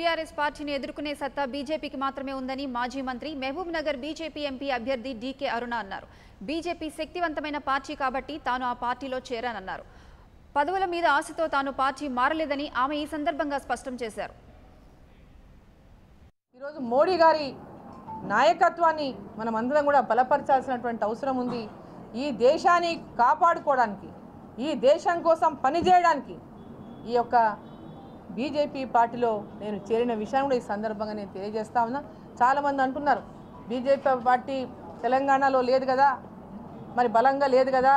TRS పార్టీని ఎదుర్కొనే సత్తా బీజేపీకి మాత్రమే ఉందని మాజీ మంత్రి మహబూబ్ నగర్ బీజేపీ ఎంపీ అభ్యర్థి డీకే అరుణ అన్నారు. బీజేపీ శక్తివంతమైన పార్టీ కాబట్టి తాను ఆ పార్టీలో చేరానన్నారు. పదవుల మీద ఆశతో తాను పార్టీ మారలేదని ఆమె ఈ సందర్భంగా స్పష్టం చేశారు. ఈరోజు మోడీ గారి నాయకత్వాన్ని మనం అందరం కూడా బలపరచాల్సినటువంటి అవసరం ఉంది. ఈ దేశాన్ని కాపాడుకోవడానికి, ఈ దేశం కోసం పనిచేయడానికి ఈ యొక్క బీజేపీ పార్టీలో నేను చేరిన విషయం కూడా ఈ సందర్భంగా నేను తెలియజేస్తా ఉన్నా. చాలామంది అంటున్నారు బీజేపీ పార్టీ తెలంగాణలో లేదు కదా, మరి బలంగా లేదు కదా,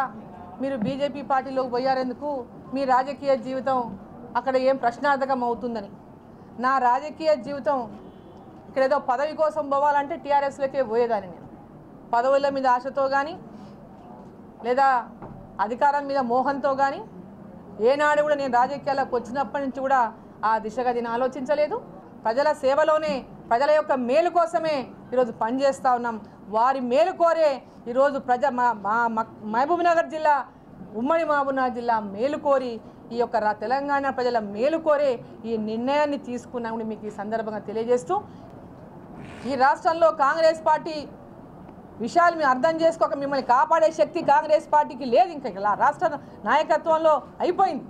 మీరు బీజేపీ పార్టీలోకి పోయారెందుకు, మీ రాజకీయ జీవితం అక్కడ ఏం ప్రశ్నార్థకం అవుతుందని. నా రాజకీయ జీవితం ఇక్కడ ఏదో పదవి కోసం పోవాలంటే టీఆర్ఎస్లోకే పోయేదాన్ని. నేను పదవుల మీద ఆశతో కానీ లేదా అధికారం మీద మోహంతో కానీ ఏనాడు కూడా నేను రాజకీయాలకు వచ్చినప్పటి నుంచి కూడా ఆ దిశగా నేను ఆలోచించలేదు. ప్రజల సేవలోనే, ప్రజల యొక్క మేలు కోసమే ఈరోజు పనిచేస్తూ ఉన్నాం. వారి మేలు కోరే ఈరోజు మహబూబ్ నగర్ జిల్లా, ఉమ్మడి మహబూబ్ నగర్ జిల్లా మేలు కోరి, ఈ యొక్క తెలంగాణ ప్రజల మేలు కోరే ఈ నిర్ణయాన్ని తీసుకున్నామని మీకు ఈ సందర్భంగా తెలియజేస్తూ, ఈ రాష్ట్రంలో కాంగ్రెస్ పార్టీ విషయాలు మీరు అర్థం చేసుకోక మిమ్మల్ని కాపాడే శక్తి కాంగ్రెస్ పార్టీకి లేదు. ఇంకా రాష్ట్ర నాయకత్వంలో అయిపోయింది.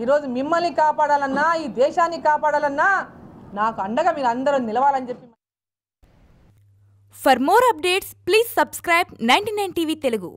ఈరోజు మిమ్మల్ని కాపాడాలన్నా, ఈ దేశాన్ని కాపాడాలన్నా నాకు అండగా మీరు అందరూ నిలవాలని చెప్పి. For more updates please subscribe 99 TV Telugu.